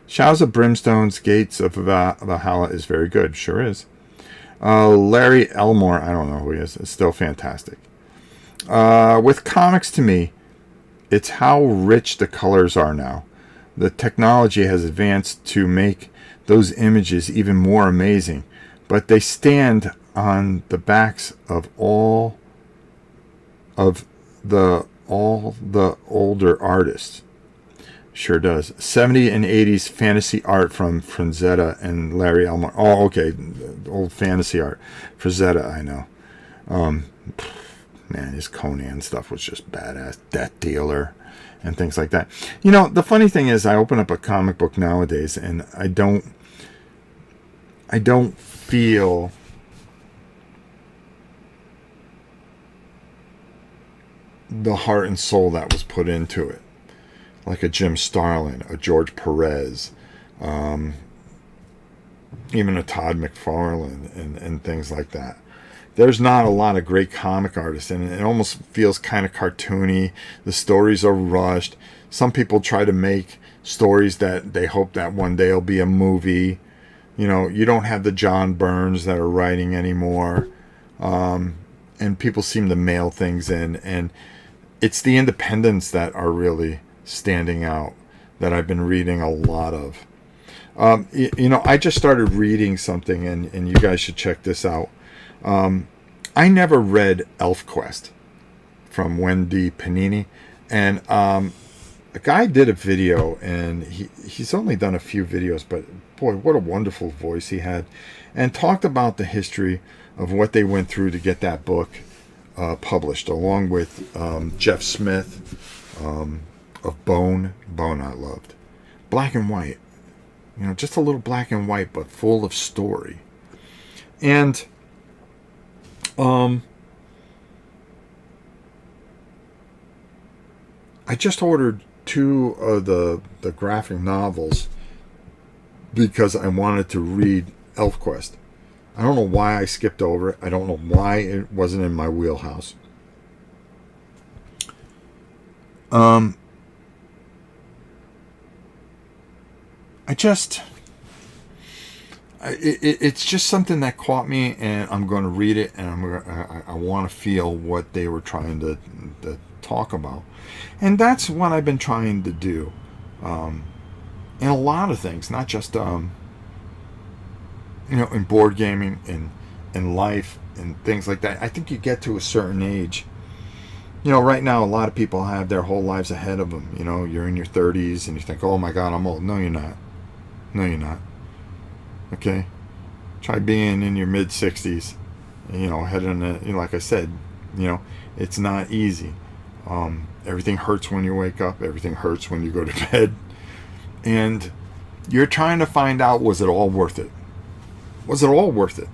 Showers of Brimstone's Gates of Valhalla is very good. Sure is. Larry Elmore, I don't know who he is. It's still fantastic. With comics, to me, it's how rich the colors are now. The technology has advanced to make those images even more amazing, but they stand on the backs of all the older artists. Sure does. 70 and 80s fantasy art from Frazetta and Larry Elmore. Oh, okay. Old fantasy art. Frazetta, I know. Man, his Conan stuff was just badass. Death Dealer and things like that. You know, the funny thing is I open up a comic book nowadays and I don't feel the heart and soul that was put into it. Like a Jim Starlin, a George Perez, even a Todd McFarlane and things like that. There's not a lot of great comic artists, and it almost feels kind of cartoony. The stories are rushed. Some people try to make stories that they hope that one day will be a movie. You know, you don't have the John Burns that are writing anymore. And people seem to mail things in. And it's the independents that are really standing out that I've been reading a lot of. You know, I just started reading something, and you guys should check this out. I never read ElfQuest from Wendy Panini, and a guy did a video, and he's only done a few videos, but boy, what a wonderful voice he had, and talked about the history of what they went through to get that book published, along with Jeff Smith of Bone I loved. Black and white, you know, just a little black and white, but full of story. And I just ordered 2 of the graphic novels because I wanted to read ElfQuest. I don't know why I skipped over it. I don't know why it wasn't in my wheelhouse. It's just something that caught me, and I'm going to read it, and I want to feel what they were trying to talk about. And that's what I've been trying to do in a lot of things, not just you know, in board gaming, in life, and things like that. I think you get to a certain age. You know, right now a lot of people have their whole lives ahead of them. You know, you're in your 30s and you think, oh my God, I'm old. No, you're not. No, you're not. Okay? Try being in your mid 60s. You know, heading in, you know, like I said, you know, it's not easy. Everything hurts when you wake up. Everything hurts when you go to bed. And you're trying to find out, was it all worth it? Was it all worth it?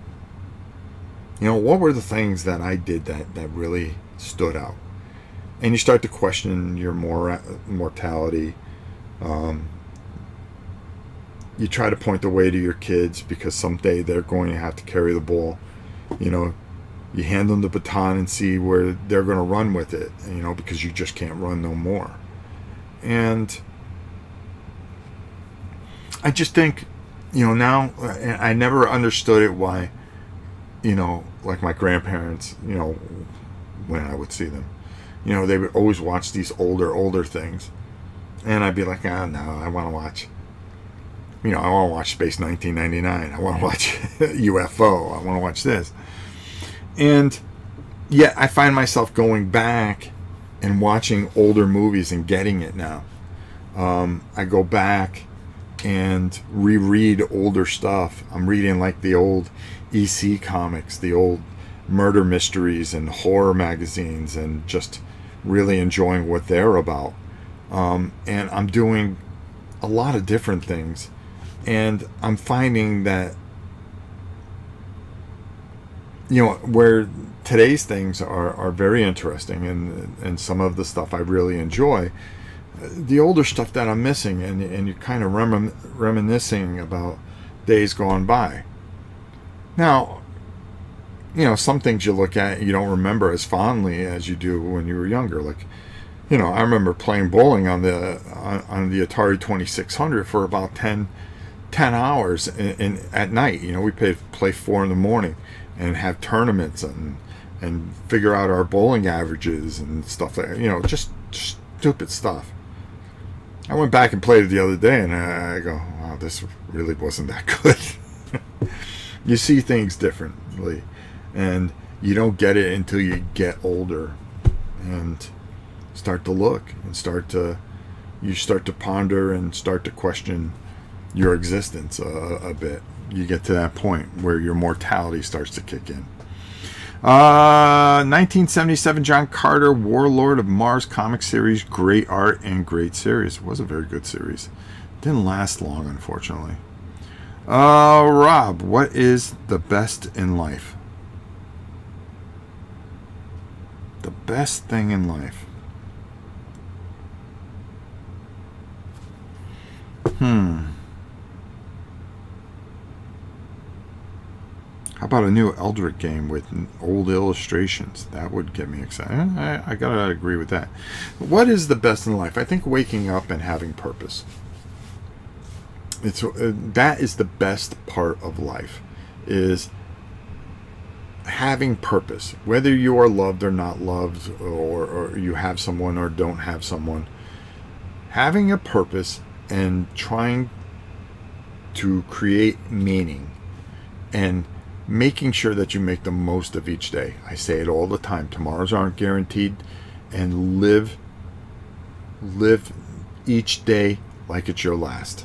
You know, what were the things that I did that really stood out? And you start to question your mortality. You try to point the way to your kids because someday they're going to have to carry the ball. You know, you hand them the baton and see where they're going to run with it, you know, because you just can't run no more. And I just think, you know, now, I never understood it why, you know, like my grandparents, you know, when I would see them, you know, they would always watch these older things. And I'd be like, no, I want to watch, you know, I want to watch Space 1999. I want to watch UFO. I want to watch this. And yet I find myself going back and watching older movies and getting it now. I go back and reread older stuff. I'm reading like the old EC comics, the old murder mysteries and horror magazines, and just really enjoying what they're about. And I'm doing a lot of different things, and I'm finding that, where today's things are very interesting, and some of the stuff I really enjoy, the older stuff that I'm missing, and you're kind of reminiscing about days gone by. Now, some things you look at, you don't remember as fondly as you do when you were younger. Like, I remember playing bowling on the Atari 2600 for about 10 hours at night. We play 4 in the morning and have tournaments and figure out our bowling averages and stuff like that. Just stupid stuff. I went back and played it the other day, and I go, wow, this really wasn't that good. You see things differently, and you don't get it until you get older and start to look and start to ponder and start to question your existence a bit. You get to that point where your mortality starts to kick in. 1977 John Carter, Warlord of Mars comic series. Great art and great series. It was a very good series. Didn't last long, unfortunately. Rob, what is the best in life? The best thing in life. How about a new Eldritch game with old illustrations? That would get me excited. I gotta agree with that. What is the best in life? I think waking up and having purpose. That is the best part of life, is having purpose. Whether you are loved or not loved, or you have someone or don't have someone, having a purpose and trying to create meaning and making sure that you make the most of each day. I say it all the time. Tomorrows aren't guaranteed, and live each day like it's your last.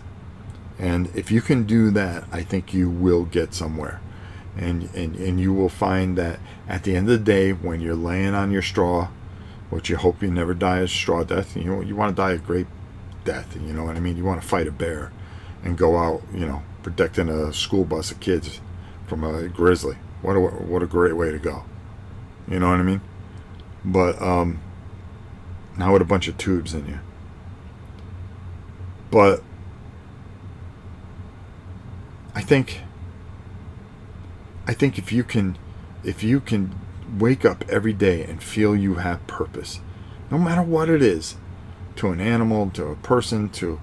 And if you can do that, I think you will get somewhere. And you will find that at the end of the day, when you're laying on your straw, which you hope you never die a straw death, you want to die a great death, you know what I mean? You want to fight a bear and go out, protecting a school bus of kids from a grizzly. What a great way to go. You know what I mean? But not with a bunch of tubes in you. But I think if you can wake up every day and feel you have purpose, no matter what it is, to an animal, to a person, to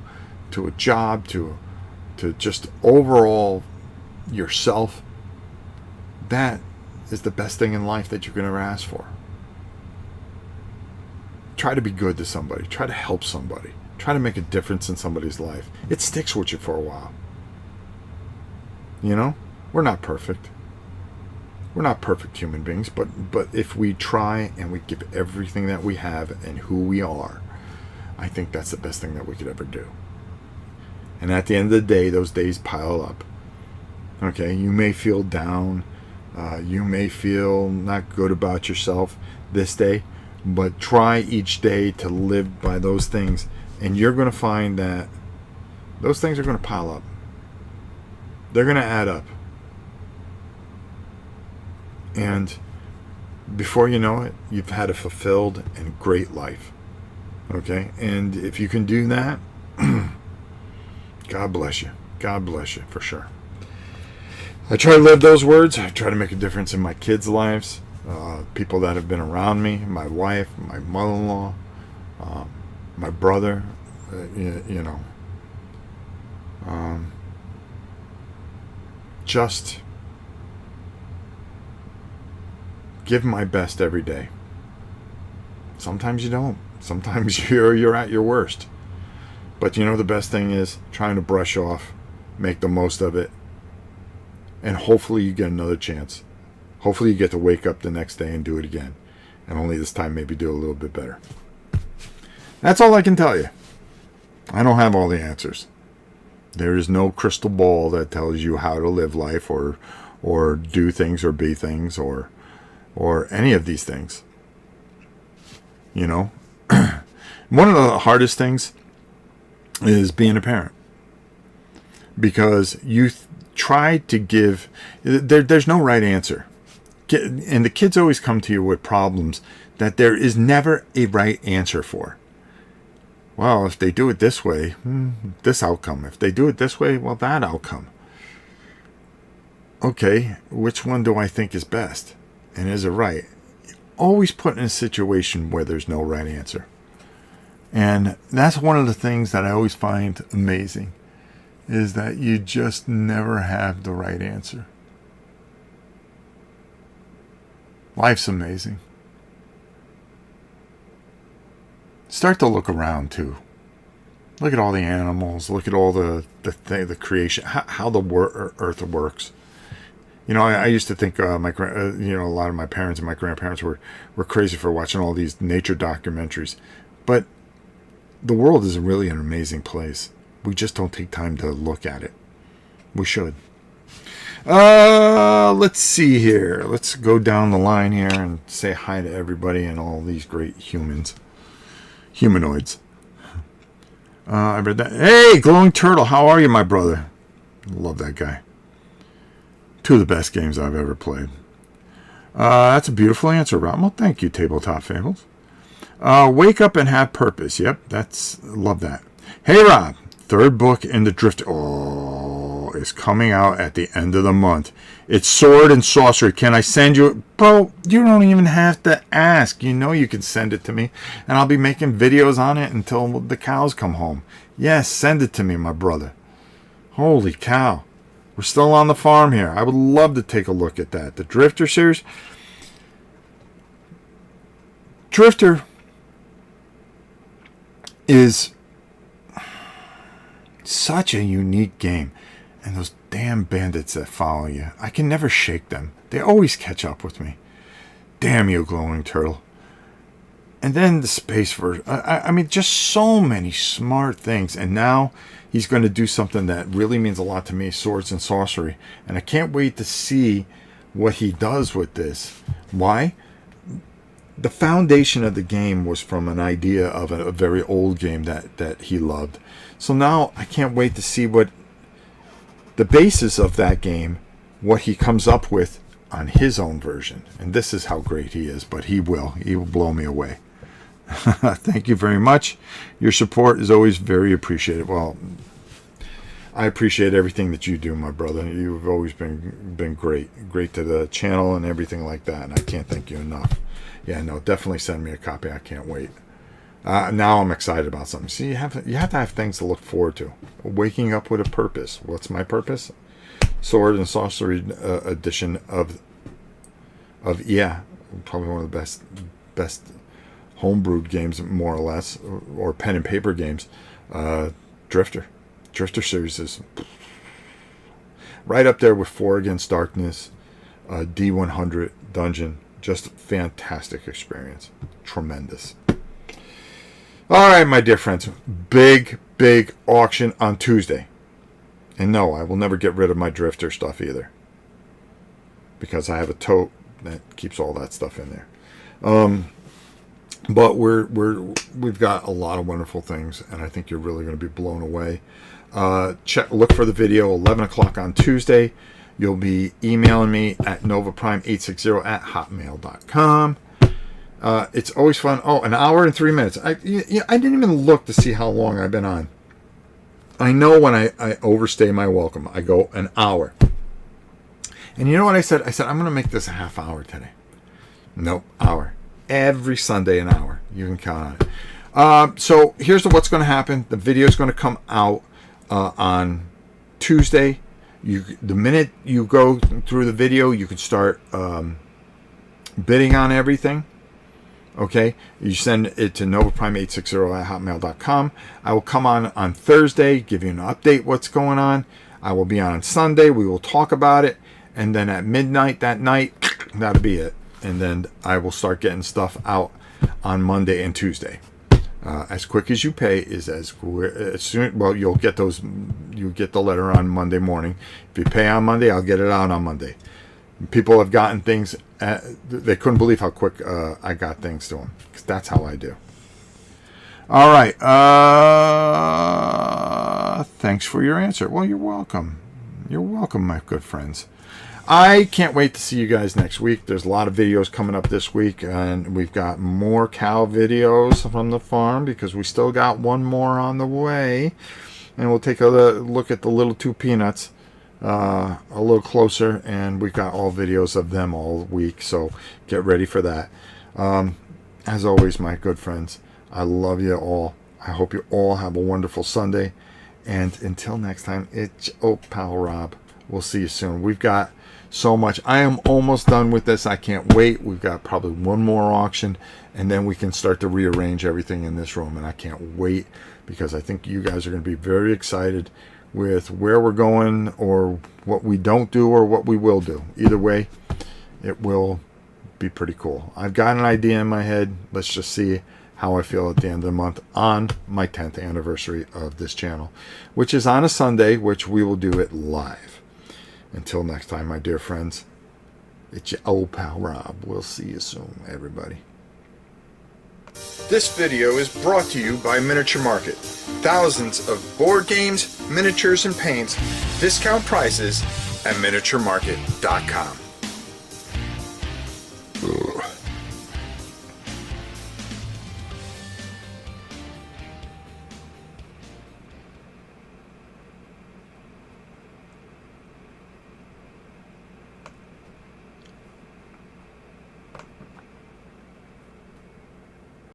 a job, to just overall yourself, that is the best thing in life that you can ever ask for. Try to be good to somebody. Try to help somebody. Try to make a difference in somebody's life. It sticks with you for a while. We're not perfect. We're not perfect human beings, but if we try and we give everything that we have and who we are, I think that's the best thing that we could ever do. And at the end of the day, those days pile up. Okay, you may feel down. You may feel not good about yourself this day, but try each day to live by those things, and you're going to find that those things are going to pile up. They're going to add up. And before you know it, you've had a fulfilled and great life. Okay? And if you can do that, God bless you. God bless you, for sure. I try to live those words. I try to make a difference in my kids' lives, people that have been around me, my wife, my mother-in-law, my brother, just give my best every day. Sometimes you don't. Sometimes you're at your worst. But the best thing is trying to brush off, make the most of it, and hopefully you get another chance. Hopefully you get to wake up the next day and do it again. And only this time maybe do a little bit better. That's all I can tell you. I don't have all the answers. There is no crystal ball that tells you how to live life or do things or be things or any of these things. One of the hardest things is being a parent, because you try to give, there's no right answer. And the kids always come to you with problems that there is never a right answer for. Well, if they do it this way, this outcome. If they do it this way, well, that outcome. Okay, which one do I think is best? And is it right? Always put in a situation where there's no right answer. And that's one of the things that I always find amazing, is that you just never have the right answer. Life's amazing. Start to look around too. Look at all the animals. Look at all the creation, how the earth works. You know, I used to think a lot of my parents and my grandparents were crazy for watching all these nature documentaries, but the world is really an amazing place. We just don't take time to look at it. We should. Let's see here. Let's go down the line here and say hi to everybody and all these great humanoids. I read that. Hey, Glowing Turtle, how are you, my brother? Love that guy. Two of the best games I've ever played. That's a beautiful answer, Rob. Well, thank you, Tabletop Fables. Wake up and have purpose. Yep, love that. Hey, Rob, third book in the Drifter. Is coming out at the end of the month. It's Sword and Sorcery. Can I send you it? Bro, you don't even have to ask. You know you can send it to me, and I'll be making videos on it until the cows come home. Yes, send it to me, my brother. Holy cow. We're still on the farm here. I would love to take a look at that. The Drifter series. Drifter is such a unique game. And those damn bandits that follow you, I can never shake them. They always catch up with me. Damn you, Glowing Turtle. And then the space version. I mean, just so many smart things. And now he's going to do something that really means a lot to me, Swords and Sorcery. And I can't wait to see what he does with this. Why? The foundation of the game was from an idea of a very old game that he loved. So now I can't wait to see what the basis of that game, what he comes up with on his own version. And this is how great he is, but he will blow me away. Thank you very much. Your support is always very appreciated. Well, I appreciate everything that you do, my brother. You've always been great to the channel and everything like that, and I can't thank you enough. Yeah, no, definitely send me a copy. I can't wait. Now I'm excited about something. See, you have to have things to look forward to. Waking up with a purpose. What's my purpose? Sword and Sorcery edition of probably one of the best homebrewed games, more or less, or pen and paper games. Drifter series is right up there with 4 Against Darkness, D100 Dungeon. Just fantastic experience. Tremendous. All right, my dear friends. Big auction on Tuesday. And no, I will never get rid of my Drifter stuff either, because I have a tote that keeps all that stuff in there. But we've got a lot of wonderful things, and I think you're really going to be blown away. Look for the video 11 o'clock on Tuesday. You'll be emailing me at novaprime860@hotmail.com. It's always fun. Oh, an hour and 3 minutes. I didn't even look to see how long I've been on. I know when I overstay my welcome, I go an hour. And you know what I said? I said, I'm going to make this a half hour today. Nope, hour. Every Sunday, an hour. You can count on it. So here's what's going to happen. The video is going to come out on Tuesday. The minute you go through the video, you can start bidding on everything. Okay, you send it to novaprime860@hotmail.com. I will come on Thursday, give you an update what's going on. I will be on Sunday. We will talk about it, and then at midnight that night, that'll be it. And then I will start getting stuff out on Monday and Tuesday. As quick as you pay is as soon. Well, you'll get those. You get the letter on Monday morning. If you pay on Monday, I'll get it out on Monday. People have gotten things. They couldn't believe how quick I got things to them. 'Cause that's how I do. All right. Thanks for your answer. Well, you're welcome. You're welcome, my good friends. I can't wait to see you guys next week. There's a lot of videos coming up this week, and we've got more cow videos from the farm because we still got one more on the way. And we'll take a look at the little two peanuts a little closer, and we've got all videos of them all week, so get ready for that. As always, my good friends, I love you all. I hope you all have a wonderful Sunday. And until next time, it's your pal Rob. We'll see you soon. We've got so much. I am almost done with this. I can't wait. We've got probably one more auction, and then we can start to rearrange everything in this room. And I can't wait because I think you guys are going to be very excited with where we're going or what we don't do or what we will do. Either way, it will be pretty cool. I've got an idea in my head. Let's just see how I feel at the end of the month on my 10th anniversary of this channel, which is on a Sunday, which we will do it live. Until next time, my dear friends, it's your old pal Rob. We'll see you soon, everybody. This video is brought to you by Miniature Market. Thousands of board games, miniatures, and paints, discount prices at miniaturemarket.com.